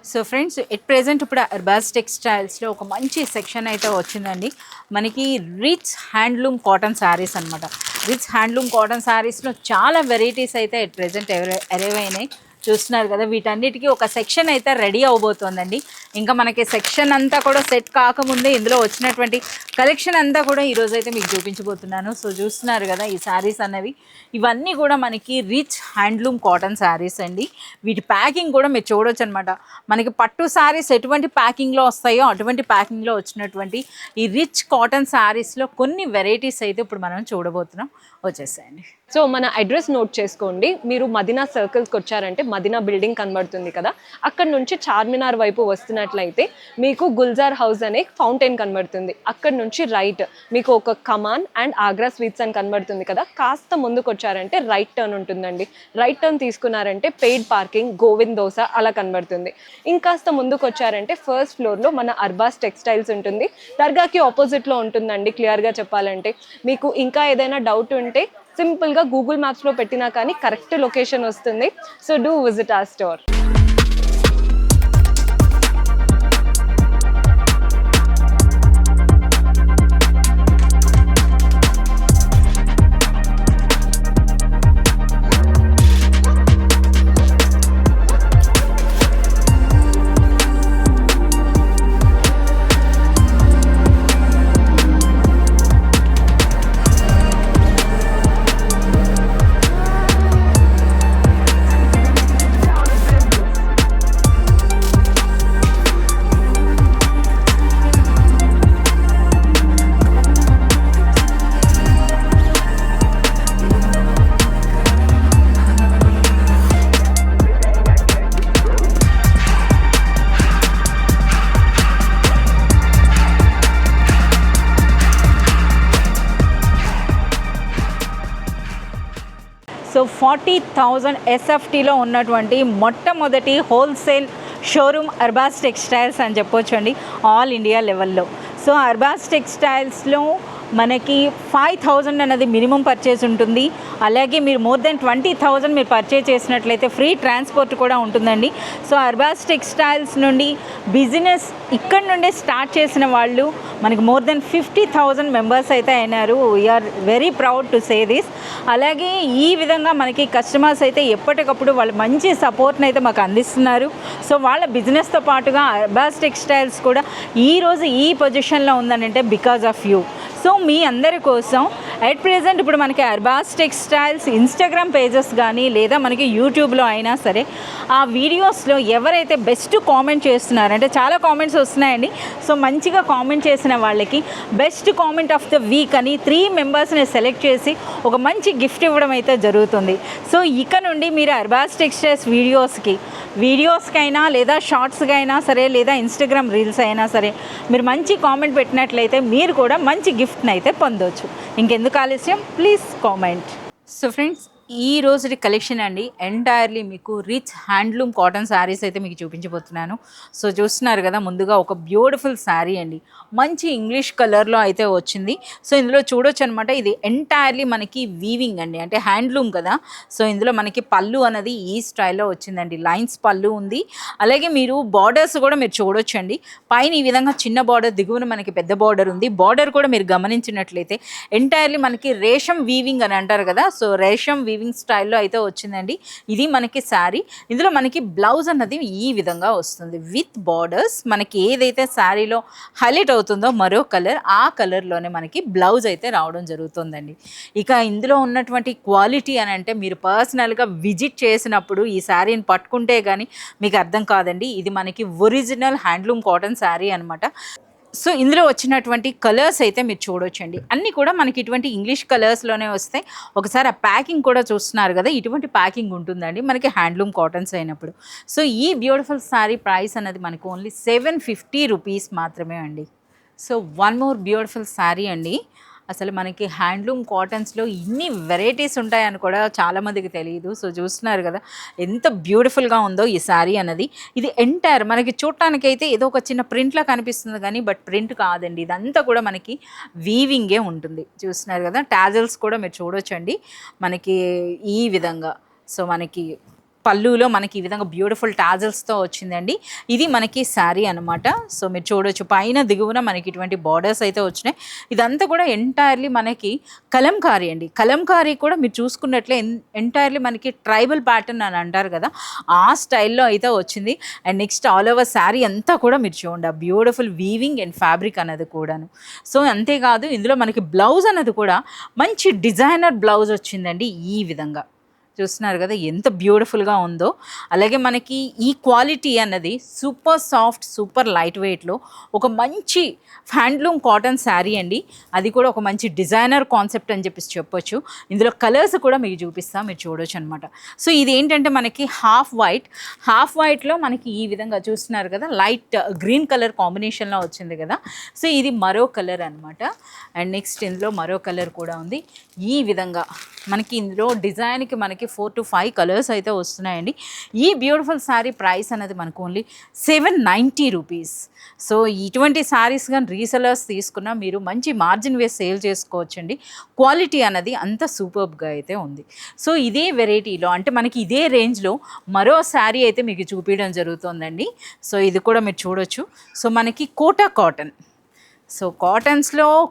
So friends at present ఇప్పుడు అర్బాస్ టెక్స్టైల్స్లో ఒక మంచి సెక్షన్ అయితే వచ్చిందండి. మనకి రిచ్ హ్యాండ్లూమ్ కాటన్ శారీస్ అనమాట. రిచ్ హ్యాండ్లూమ్ కాటన్ శారీస్లో చాలా వెరైటీస్ అయితే ఎట్ ప్రెజెంట్ అరైవ్ అయినాయి. చూస్తున్నారు కదా, వీటన్నిటికీ ఒక సెక్షన్ అయితే రెడీ అవబోతోందండి. ఇంకా మనకి సెక్షన్ అంతా కూడా సెట్ కాకముందే ఇందులో వచ్చినటువంటి కలెక్షన్ అంతా కూడా ఈరోజు అయితే మీకు చూపించబోతున్నాను. సో చూస్తున్నారు కదా ఈ శారీస్ అన్నవి, ఇవన్నీ కూడా మనకి రిచ్ హ్యాండ్లూమ్ కాటన్ శారీస్ అండి. వీటి ప్యాకింగ్ కూడా మీరు చూడొచ్చు అనమాట. మనకి పట్టు శారీస్ ఎటువంటి ప్యాకింగ్లో వస్తాయో అటువంటి ప్యాకింగ్లో వచ్చినటువంటి ఈ రిచ్ కాటన్ శారీస్లో కొన్ని వెరైటీస్ అయితే ఇప్పుడు మనం చూడబోతున్నాం. వచ్చేసాయండి. సో మన అడ్రస్ నోట్ చేసుకోండి. మీరు మదీనా సర్కిల్స్కి వచ్చారంటే మదీనా బిల్డింగ్ కనబడుతుంది కదా, అక్కడ నుంచి చార్మినార్ వైపు వస్తున్నట్లయితే మీకు గుల్జార్ హౌస్ అనే ఫౌంటైన్ కనబడుతుంది. అక్కడ నుంచి రైట్ మీకు ఒక కమాన్ అండ్ ఆగ్రా స్వీట్స్ అని కనబడుతుంది కదా, కాస్త ముందుకు వచ్చారంటే రైట్ టర్న్ ఉంటుందండి. రైట్ టర్న్ తీసుకున్నారంటే పెయిడ్ పార్కింగ్, గోవింద్ దోస అలా కనబడుతుంది. ఇంకాస్త ముందుకు వచ్చారంటే ఫస్ట్ ఫ్లోర్లో మన అర్బాస్ టెక్స్టైల్స్ ఉంటుంది. దర్గాకి ఆపోజిట్లో ఉంటుందండి. క్లియర్గా చెప్పాలంటే మీకు ఇంకా ఏదైనా డౌట్ ఉంటే సింపుల్గా గూగుల్ మ్యాప్స్లో పెట్టినా కానీ కరెక్ట్ లొకేషన్ వస్తుంది. So do visit our store. So 40,000 ఎస్ఎఫ్టీలో ఉన్నటువంటి మొట్టమొదటి హోల్సేల్ షోరూమ్ అర్బాస్ టెక్స్టైల్స్ అని చెప్పొచ్చండి, ఆల్ ఇండియా లెవెల్లో. సో అర్బాస్ టెక్స్టైల్స్లో మనకి 5,000 అనేది మినిమం పర్చేస్ ఉంటుంది. అలాగే మీరు మోర్ దెన్ 20,000 మీరు పర్చేస్ చేసినట్లయితే ఫ్రీ ట్రాన్స్పోర్ట్ కూడా ఉంటుందండి. సో అర్బాస్ టెక్స్టైల్స్ నుండి బిజినెస్ ఇక్కడ నుండే స్టార్ట్ చేసిన వాళ్ళు మనకి మోర్ దెన్ 50,000 మెంబర్స్ అయితే అయినారు. We're very proud to say this. అలాగే ఈ విధంగా మనకి కస్టమర్స్ అయితే ఎప్పటికప్పుడు వాళ్ళు మంచి సపోర్ట్ని అయితే మాకు అందిస్తున్నారు. సో వాళ్ళ బిజినెస్తో పాటుగా అర్బాస్ టెక్స్టైల్స్ కూడా ఈరోజు ఈ పొజిషన్లో ఉందనంటే బికాజ్ ఆఫ్ యూ. సో మీ అందరి కోసం అట్ ప్రెజెంట్ ఇప్పుడు మనకి అర్బాస్ టెక్స్టైల్స్ ఇన్స్టాగ్రామ్ పేజెస్ కానీ లేదా మనకి యూట్యూబ్లో అయినా సరే ఆ వీడియోస్లో ఎవరైతే బెస్ట్ కామెంట్ చేస్తున్నారంటే చాలా కామెంట్స్ వస్తున్నాయండి. సో మంచిగా కామెంట్ చేసిన వాళ్ళకి best comment of the week అని 3 మెంబర్స్ని సెలెక్ట్ చేసి ఒక మంచి గిఫ్ట్ ఇవ్వడం అయితే జరుగుతుంది. సో ఇక నుండి మీరు అర్బాస్ టెక్స్టైల్స్ వీడియోస్కైనా లేదా షార్ట్స్కైనా సరే లేదా ఇన్స్టాగ్రామ్ రీల్స్ అయినా సరే మీరు మంచి కామెంట్ పెట్టినట్లయితే మీరు కూడా మంచి గిఫ్ట్ని అయితే పొందవచ్చు. ఇంకెందుకు ఆలస్యం, ప్లీజ్ కామెంట్. సో ఫ్రెండ్స్ ఈ రోజు కలెక్షన్ అండి ఎంటైర్లీ మీకు రిచ్ హ్యాండ్లూమ్ కాటన్ శారీస్ అయితే మీకు చూపించబోతున్నాను. సో చూస్తున్నారు కదా, ముందుగా ఒక బ్యూటిఫుల్ శారీ అండి, మంచి ఇంగ్లీష్ కలర్లో అయితే వచ్చింది. సో ఇందులో చూడొచ్చు అనమాట, ఇది ఎంటైర్లీ మనకి వీవింగ్ అండి, అంటే హ్యాండ్లూమ్ కదా. సో ఇందులో మనకి పళ్ళు అనేది ఈ స్టైల్లో వచ్చిందండి, లైన్స్ పళ్ళు ఉంది. అలాగే మీరు బార్డర్స్ కూడా మీరు చూడొచ్చండి, పైన ఈ విధంగా చిన్న బార్డర్, దిగువన మనకి పెద్ద బార్డర్ ఉంది. బార్డర్ కూడా మీరు గమనించినట్లయితే ఎంటైర్లీ మనకి రేషం వీవింగ్ అని అంటారు కదా, సో రేషం వీవింగ్ స్టైల్లో అయితే వచ్చిందండి. ఇది మనకి శారీ. ఇందులో మనకి బ్లౌజ్ అన్నది ఈ విధంగా వస్తుంది విత్ బార్డర్స్. మనకి ఏదైతే శారీలో హైలైట్ అవుతుందో మరో కలర్, ఆ కలర్లోనే మనకి బ్లౌజ్ అయితే రావడం జరుగుతుందండి. ఇక ఇందులో ఉన్నటువంటి క్వాలిటీ అని అంటే మీరు పర్సనల్గా విజిట్ చేసినప్పుడు ఈ శారీని పట్టుకుంటే కానీ మీకు అర్థం కాదండి. ఇది మనకి ఒరిజినల్ హ్యాండ్లూమ్ కాటన్ శారీ అనమాట. సో ఇందులో వచ్చినటువంటి కలర్స్ అయితే మీరు చూడొచ్చండి, అన్నీ కూడా మనకి ఇటువంటి ఇంగ్లీష్ కలర్స్లోనే వస్తాయి. ఒకసారి ఆ ప్యాకింగ్ కూడా చూస్తున్నారు కదా, ఇటువంటి ప్యాకింగ్ ఉంటుందండి మనకి హ్యాండ్లూమ్ కాటన్స్ అయినప్పుడు. సో ఈ బ్యూటిఫుల్ శారీ ప్రైస్ అనేది మనకు ఓన్లీ 750 రూపీస్ మాత్రమే అండి. So one more beautiful sari అండి. అసలు మనకి హ్యాండ్లూమ్ కాటన్స్లో ఇన్ని వెరైటీస్ ఉంటాయని కూడా చాలామందికి తెలియదు. సో చూస్తున్నారు కదా ఎంత బ్యూటిఫుల్గా ఉందో ఈ శారీ అన్నది. ఇది ఎంటైర్ మనకి చూడటానికైతే ఏదో ఒక చిన్న ప్రింట్లా కనిపిస్తుంది కానీ బట్ ప్రింట్ కాదండి, ఇదంతా కూడా మనకి వీవింగే ఉంటుంది. చూస్తున్నారు కదా, టాజల్స్ కూడా మీరు చూడొచ్చండి మనకి ఈ విధంగా. సో మనకి పళ్ళులో మనకి ఈ విధంగా బ్యూటిఫుల్ టాజల్స్తో వచ్చిందండి. ఇది మనకి శారీ అనమాట. సో మీరు చూడొచ్చు పైన దిగువన మనకి ఇటువంటి బార్డర్స్ అయితే వచ్చినాయి. ఇదంతా కూడా ఎంటైర్లీ మనకి కలంకారీ అండి. కలంకారీ కూడా మీరు చూసుకున్నట్లే ఎంటైర్లీ మనకి ట్రైబల్ ప్యాటర్న్ అని అంటారు కదా, ఆ స్టైల్లో అయితే వచ్చింది. And next all over sari అంతా కూడా మీరు చూడండి ఆ బ్యూటిఫుల్ వీవింగ్ అండ్ ఫ్యాబ్రిక్ అన్నది కూడాను. సో అంతేకాదు ఇందులో మనకి బ్లౌజ్ అన్నది కూడా మంచి డిజైనర్ బ్లౌజ్ వచ్చిందండి. ఈ విధంగా చూస్తున్నారు కదా ఎంత బ్యూటిఫుల్గా ఉందో. అలాగే మనకి ఈ క్వాలిటీ అన్నది సూపర్ సాఫ్ట్ సూపర్ లైట్ వెయిట్లో ఒక మంచి హ్యాండ్లూమ్ కాటన్ శారీ అండి. అది కూడా ఒక మంచి డిజైనర్ కాన్సెప్ట్ అని చెప్పొచ్చు. ఇందులో కలర్స్ కూడా మీకు చూపిస్తాం, మీరు చూడొచ్చు అనమాట. సో ఇది ఏంటంటే మనకి హాఫ్ వైట్లో మనకి ఈ విధంగా చూస్తున్నారు కదా లైట్ గ్రీన్ కలర్ కాంబినేషన్లో వచ్చింది కదా. సో ఇది మరో కలర్ అనమాట. అండ్ నెక్స్ట్ ఇందులో మరో కలర్ కూడా ఉంది. ఈ విధంగా మనకి ఇందులో డిజైన్కి మనకి 4 to 5 కలర్స్ అయితే వస్తున్నాయండి. ఈ బ్యూటిఫుల్ శారీ ప్రైస్ అనేది మనకు ఓన్లీ 790 రూపీస్. సో ఇటువంటి శారీస్ కానీ రీసెలర్స్ తీసుకున్నా మీరు మంచి మార్జిన్ వేసి సేల్ చేసుకోవచ్చండి. క్వాలిటీ అన్నది అంత సూపర్బ్గా అయితే ఉంది. సో ఇదే వెరైటీలో అంటే మనకి ఇదే రేంజ్లో మరో శారీ అయితే మీకు చూపించడం జరుగుతుందండి. సో ఇది కూడా మీరు చూడొచ్చు. సో మనకి కోటా కాటన్. సో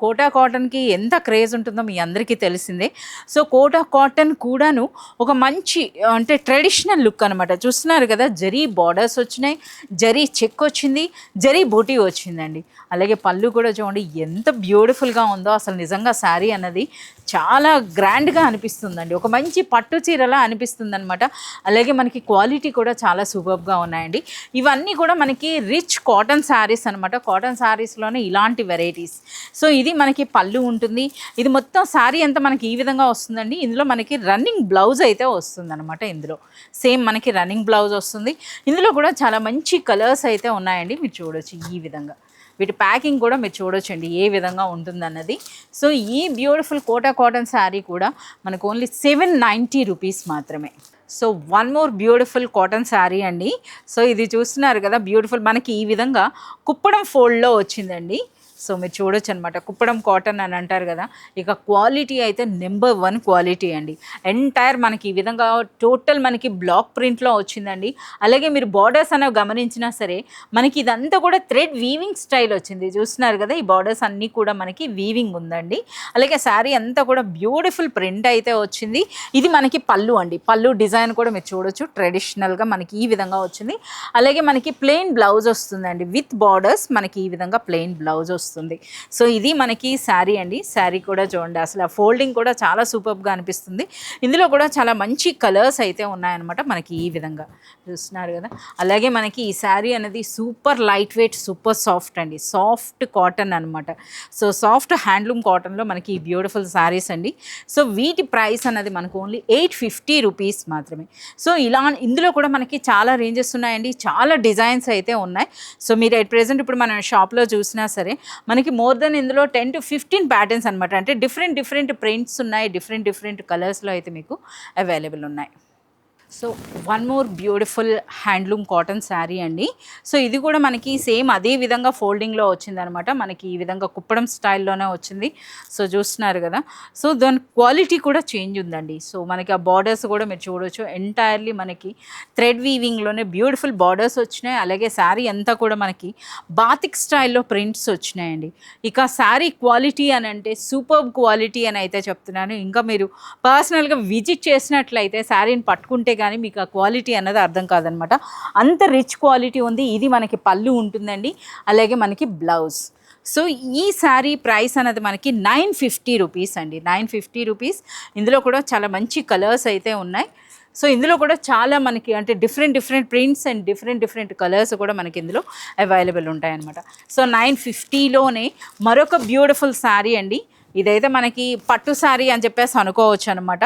కోటా కాటన్కి ఎంత క్రేజ్ ఉంటుందో మీ అందరికీ తెలిసిందే. సో కోటా కాటన్ కూడాను ఒక మంచి అంటే ట్రెడిషనల్ లుక్ అనమాట. చూస్తున్నారు కదా జరీ బార్డర్స్ వచ్చినాయి, జరీ చెక్ వచ్చింది, జరీ బూటీ వచ్చిందండి. అలాగే పళ్ళు కూడా చూడండి ఎంత బ్యూటిఫుల్గా ఉందో. అసలు నిజంగా శారీ అన్నది చాలా గ్రాండ్గా అనిపిస్తుందండి, ఒక మంచి పట్టు చీరలా అనిపిస్తుంది అనమాట. అలాగే మనకి క్వాలిటీ కూడా చాలా సూపర్గా ఉన్నాయండి. ఇవన్నీ కూడా మనకి రిచ్ కాటన్ శారీస్ అనమాట. కాటన్ శారీస్లోనే ఇలాంటి వెరైటీస్. సో ఇది మనకి పళ్ళు ఉంటుంది. ఇది మొత్తం శారీ అంతా మనకి ఈ విధంగా వస్తుందండి. ఇందులో మనకి రన్నింగ్ బ్లౌజ్ అయితే వస్తుంది అనమాట. ఇందులో సేమ్ మనకి రన్నింగ్ బ్లౌజ్ వస్తుంది. ఇందులో కూడా చాలా మంచి కలర్స్ అయితే ఉన్నాయండి, మీరు చూడొచ్చు ఈ విధంగా. వీటి ప్యాకింగ్ కూడా మీరు చూడొచ్చండి ఏ విధంగా ఉంటుందన్నది. సో ఈ బ్యూటిఫుల్ కోటా కాటన్ శారీ కూడా మనకు ఓన్లీ 790 రూపీస్ మాత్రమే. So one more beautiful cotton sari అండి. సో ఇది చూస్తున్నారు కదా బ్యూటిఫుల్ మనకి ఈ విధంగా కుప్పడం ఫోల్డ్లో వచ్చిందండి. సో మీరు చూడొచ్చు అనమాట, కుప్పడం కాటన్ అని అంటారు కదా. ఇక క్వాలిటీ అయితే నెంబర్ 1 క్వాలిటీ అండి. ఎంటైర్ మనకి ఈ విధంగా టోటల్ మనకి బ్లాక్ ప్రింట్లో వచ్చిందండి. అలాగే మీరు బార్డర్స్ అనేవి గమనించినా సరే మనకి ఇదంతా కూడా థ్రెడ్ వీవింగ్ స్టైల్ వచ్చింది. చూస్తున్నారు కదా ఈ బార్డర్స్ అన్నీ కూడా మనకి వీవింగ్ ఉందండి. అలాగే శారీ అంతా కూడా బ్యూటిఫుల్ ప్రింట్ అయితే వచ్చింది. ఇది మనకి పళ్ళు అండి. పళ్ళు డిజైన్ కూడా మీరు చూడొచ్చు ట్రెడిషనల్గా మనకి ఈ విధంగా వచ్చింది. అలాగే మనకి ప్లెయిన్ బ్లౌజ్ వస్తుందండి విత్ బార్డర్స్. మనకి ఈ విధంగా ప్లెయిన్ బ్లౌజ్ వస్తుంది. సో ఇది మనకి శారీ అండి. శారీ కూడా చూడండి అసలు ఆ ఫోల్డింగ్ కూడా చాలా సూపర్గా అనిపిస్తుంది. ఇందులో కూడా చాలా మంచి కలర్స్ అయితే ఉన్నాయన్నమాట మనకి ఈ విధంగా చూస్తున్నారు కదా. అలాగే మనకి ఈ శారీ అనేది super light weight super soft అండి, సాఫ్ట్ కాటన్ అనమాట. సో సాఫ్ట్ హ్యాండ్లూమ్ కాటన్లో మనకి ఈ బ్యూటిఫుల్ శారీస్ అండి. సో వీటి ప్రైస్ అన్నది మనకు ఓన్లీ 850 రూపీస్ మాత్రమే. సో ఇందులో కూడా మనకి చాలా రేంజెస్ ఉన్నాయండి, చాలా డిజైన్స్ అయితే ఉన్నాయి. సో మీరు అట్ ప్రెజెంట్ ఇప్పుడు మన షాప్లో చూసినా సరే మనకి మోర్ దెన్ ఇందులో 10 to 15 ప్యాటర్న్స్ అనమాట. అంటే డిఫరెంట్ ప్రింట్స్ ఉన్నాయి, డిఫరెంట్ కలర్స్లో అయితే మీకు అవైలబుల్ ఉన్నాయి. So one more beautiful handloom cotton sari అండి. సో ఇది కూడా మనకి సేమ్ అదే విధంగా ఫోల్డింగ్లో వచ్చిందనమాట. మనకి ఈ విధంగా కుప్పడం స్టైల్లోనే వచ్చింది. సో చూస్తున్నారు కదా. సో దాని క్వాలిటీ కూడా చేంజ్ ఉందండి. సో మనకి ఆ బార్డర్స్ కూడా మీరు చూడవచ్చు ఎంటైర్లీ మనకి థ్రెడ్ వీవింగ్లోనే బ్యూటిఫుల్ బార్డర్స్ వచ్చినాయి. అలాగే శారీ అంతా కూడా మనకి బాతిక్ స్టైల్లో ప్రింట్స్ వచ్చినాయండి. ఇక శారీ క్వాలిటీ అని అంటే సూపర్బ్ క్వాలిటీ అని అయితే చెప్తున్నాను. ఇంకా మీరు పర్సనల్గా విజిట్ చేసినట్లయితే శారీని పట్టుకుంటే కానీ మీకు ఆ క్వాలిటీ అన్నది అర్థం కాదనమాట. అంత రిచ్ క్వాలిటీ ఉంది. ఇది మనకి పళ్ళు ఉంటుందండి, అలాగే మనకి బ్లౌజ్. సో ఈ శారీ ప్రైస్ అనేది మనకి 950 రూపీస్ అండి, 950 రూపీస్. ఇందులో కూడా చాలా మంచి కలర్స్ అయితే ఉన్నాయి. సో ఇందులో కూడా చాలా మనకి అంటే different prints and different colours కూడా మనకి ఇందులో అవైలబుల్ ఉంటాయన్నమాట. సో 950లోనే మరొక బ్యూటిఫుల్ శారీ అండి. ఇదైతే మనకి పట్టు శారీ అని చెప్పేసి అనుకోవచ్చు అనమాట.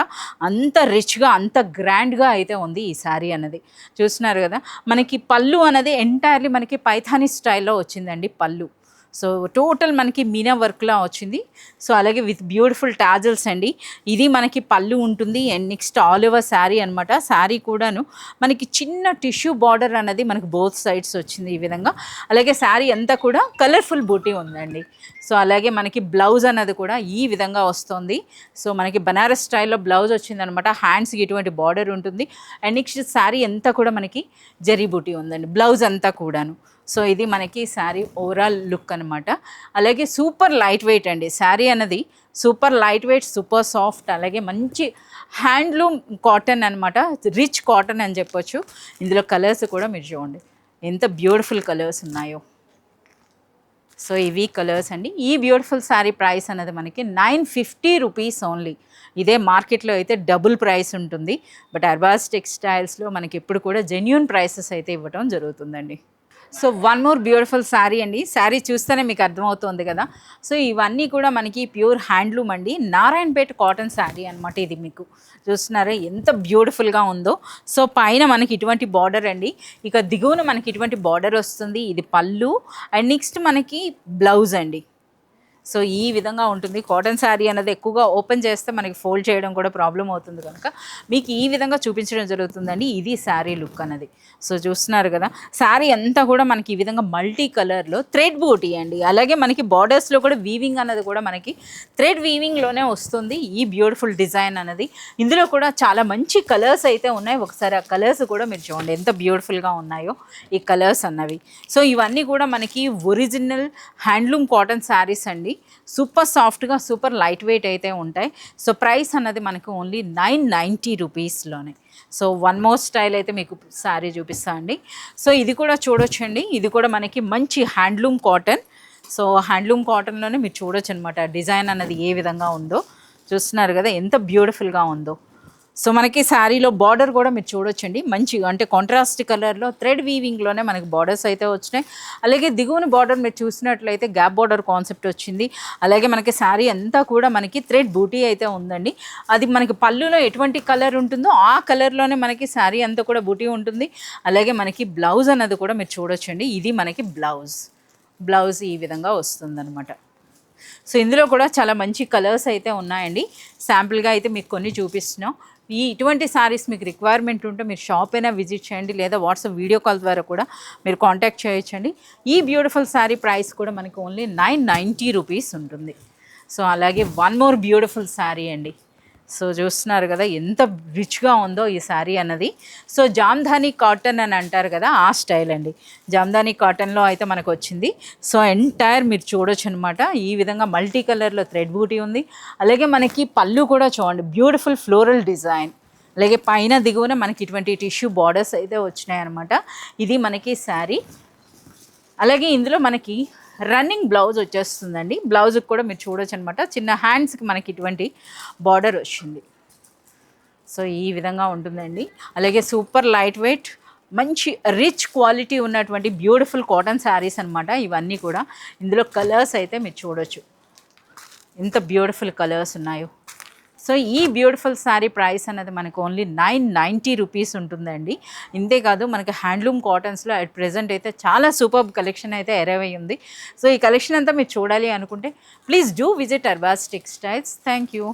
అంత రిచ్గా అంత గ్రాండ్గా అయితే ఉంది ఈ శారీ అన్నది. చూస్తున్నారు కదా మనకి పళ్ళు అనేది ఎంటైర్లీ మనకి పైథానీ స్టైల్లో వచ్చిందండి పళ్ళు. సో టోటల్ మనకి మీనా వర్క్లా వచ్చింది. సో అలాగే విత్ బ్యూటిఫుల్ టాజల్స్ అండి. ఇది మనకి పళ్ళు ఉంటుంది and next all over sari అనమాట. శారీ కూడాను మనకి చిన్న టిష్యూ బార్డర్ అనేది మనకి బోత్ సైడ్స్ వచ్చింది ఈ విధంగా. అలాగే శారీ అంతా కూడా కలర్ఫుల్ బూటీ ఉందండి. సో అలాగే మనకి బ్లౌజ్ అన్నది కూడా ఈ విధంగా వస్తుంది. సో మనకి బనారస్ స్టైల్లో బ్లౌజ్ వచ్చిందనమాట. హ్యాండ్స్కి ఇటువంటి బార్డర్ ఉంటుంది అండ్ నెక్స్ట్ శారీ అంతా కూడా మనకి జరీ బూటీ ఉందండి, బ్లౌజ్ అంతా కూడాను. సో ఇది మనకి శారీ ఓవరాల్ లుక్ అనమాట. అలాగే సూపర్ లైట్ వెయిట్ అండి శారీ అన్నది, super light weight, super soft, అలాగే మంచి హ్యాండ్లూమ్ కాటన్ అనమాట, రిచ్ కాటన్ అని చెప్పొచ్చు. ఇందులో కలర్స్ కూడా మీరు చూడండి ఎంత బ్యూటిఫుల్ కలర్స్ ఉన్నాయో. సో ఇవి కలర్స్ అండి. ఈ బ్యూటిఫుల్ శారీ ప్రైస్ అనేది మనకి 950 రూపీస్ ఓన్లీ. ఇదే మార్కెట్లో అయితే డబుల్ ప్రైస్ ఉంటుంది, బట్ అర్బాస్ టెక్స్టైల్స్లో మనకి ఎప్పుడు కూడా జెన్యూన్ ప్రైసెస్ అయితే ఇవ్వడం జరుగుతుందండి. So one more beautiful sari అండి. శారీ చూస్తేనే మీకు అర్థమవుతుంది కదా. సో ఇవన్నీ కూడా మనకి ప్యూర్ హ్యాండ్లూమ్ అండి, నారాయణపేట కాటన్ శారీ అనమాట. ఇది మీకు చూస్తున్నారా ఎంత బ్యూటిఫుల్గా ఉందో. సో పైన మనకి ఇటువంటి బార్డర్ అండి, ఇక దిగువన మనకి ఇటువంటి బార్డర్ వస్తుంది. ఇది పళ్ళు అండ్ నెక్స్ట్ మనకి బ్లౌజ్ అండి. సో ఈ విధంగా ఉంటుంది. కాటన్ శారీ అనేది ఎక్కువగా ఓపెన్ చేస్తే మనకి ఫోల్డ్ చేయడం కూడా ప్రాబ్లం అవుతుంది కనుక మీకు ఈ విధంగా చూపించడం జరుగుతుందండి. ఇది శారీ లుక్ అన్నది. సో చూస్తున్నారు కదా, శారీ అంతా కూడా మనకి ఈ విధంగా మల్టీ కలర్లో థ్రెడ్ బూటీ అండి. అలాగే మనకి బార్డర్స్లో కూడా వీవింగ్ అన్నది కూడా మనకి థ్రెడ్ వీవింగ్లోనే వస్తుంది ఈ బ్యూటిఫుల్ డిజైన్ అన్నది. ఇందులో కూడా చాలా మంచి కలర్స్ అయితే ఉన్నాయి. ఒకసారి ఆ కలర్స్ కూడా మీరు చూడండి ఎంత బ్యూటిఫుల్గా ఉన్నాయో ఈ కలర్స్ అన్నవి. సో ఇవన్నీ కూడా మనకి ఒరిజినల్ హ్యాండ్లూమ్ కాటన్ శారీస్ అండి. సూపర్ సాఫ్ట్గా, సూపర్ లైట్ వెయిట్ అయితే ఉంటాయి. సో ప్రైస్ అన్నది మనకు ఓన్లీ 990 రూపీస్లోనే. సో వన్ మోర్ స్టైల్ అయితే మీకు శారీ చూపిస్తా అండి. సో ఇది కూడా చూడొచ్చండి. ఇది కూడా మనకి మంచి హ్యాండ్లూమ్ కాటన్. సో హ్యాండ్లూమ్ కాటన్లోనే మీరు చూడొచ్చు అనమాట డిజైన్ అన్నది ఏ విధంగా ఉందో. చూస్తున్నారు కదా ఎంత బ్యూటిఫుల్గా ఉందో. సో మనకి శారీలో బార్డర్ కూడా మీరు చూడొచ్చండి, మంచి అంటే కాంట్రాస్ట్ కలర్లో థ్రెడ్ వీవింగ్లోనే మనకి బార్డర్స్ అయితే వచ్చినాయి. అలాగే దిగువన బార్డర్ మీరు చూసినట్లయితే గ్యాప్ బార్డర్ కాన్సెప్ట్ వచ్చింది. అలాగే మనకి శారీ అంతా కూడా మనకి థ్రెడ్ బూటీ అయితే ఉందండి. అది మనకి పళ్ళులో ఎటువంటి కలర్ ఉంటుందో ఆ కలర్లోనే మనకి శారీ అంతా కూడా బూటీ ఉంటుంది. అలాగే మనకి బ్లౌజ్ అన్నది కూడా మీరు చూడొచ్చండి. ఇది మనకి బ్లౌజ్ ఈ విధంగా వస్తుందన్నమాట. సో ఇందులో కూడా చాలా మంచి కలర్స్ అయితే ఉన్నాయండి. శాంపుల్గా అయితే మీకు కొన్ని చూపిస్తున్నాం. ఇటువంటి శారీస్ మీకు రిక్వైర్మెంట్ ఉంటే మీరు షాప్ అయినా విజిట్ చేయండి, లేదా వాట్సాప్ వీడియో కాల్ ద్వారా కూడా మీరు కాంటాక్ట్ చేయొచ్చండి. ఈ బ్యూటిఫుల్ శారీ ప్రైస్ కూడా మనకి ఓన్లీ 990 రూపీస్ ఉంటుంది. సో అలాగే వన్ మోర్ బ్యూటిఫుల్ శారీ అండి. సో చూస్తున్నారు కదా ఎంత రిచ్గా ఉందో ఈ శారీ అన్నది. సో జామ్దాని కాటన్ అని అంటారు కదా, ఆ స్టైల్ అండి. జామ్దాని కాటన్లో అయితే మనకు వచ్చింది. సో ఎంటైర్ మీరు చూడొచ్చు అనమాట. ఈ విధంగా మల్టీ కలర్లో థ్రెడ్ బూటీ ఉంది. అలాగే మనకి పళ్ళు కూడా చూడండి బ్యూటిఫుల్ ఫ్లోరల్ డిజైన్. అలాగే పైన దిగువన మనకి ఇటువంటి టిష్యూ బార్డర్స్ అయితే వచ్చినాయి అనమాట. ఇది మనకి శారీ. అలాగే ఇందులో మనకి రన్నింగ్ బ్లౌజ్ వచ్చేస్తుందండి. బ్లౌజ్కి కూడా మీరు చూడొచ్చు అనమాట. చిన్న హ్యాండ్స్కి మనకి ఇటువంటి బార్డర్ వచ్చింది. సో ఈ విధంగా ఉంటుందండి. అలాగే సూపర్ లైట్ వెయిట్, మంచి రిచ్ క్వాలిటీ ఉన్నటువంటి బ్యూటిఫుల్ కాటన్ శారీస్ అనమాట ఇవన్నీ కూడా. ఇందులో కలర్స్ అయితే మీరు చూడొచ్చు ఎంత బ్యూటిఫుల్ కలర్స్ ఉన్నాయో. సో ఈ బ్యూటిఫుల్ శారీ ప్రైస్ అనేది మనకు ఓన్లీ 990 రూపీస్ ఉంటుందండి. ఇంతేకాదు మనకి హ్యాండ్లూమ్ కాటన్స్లో అట్ ప్రెజెంట్ అయితే చాలా సూపర్ కలెక్షన్ అయితే అరైవ్ అయ్యి ఉంది. సో ఈ కలెక్షన్ అంతా మీరు చూడాలి అనుకుంటే please do visit Arbaz textiles. Thank you.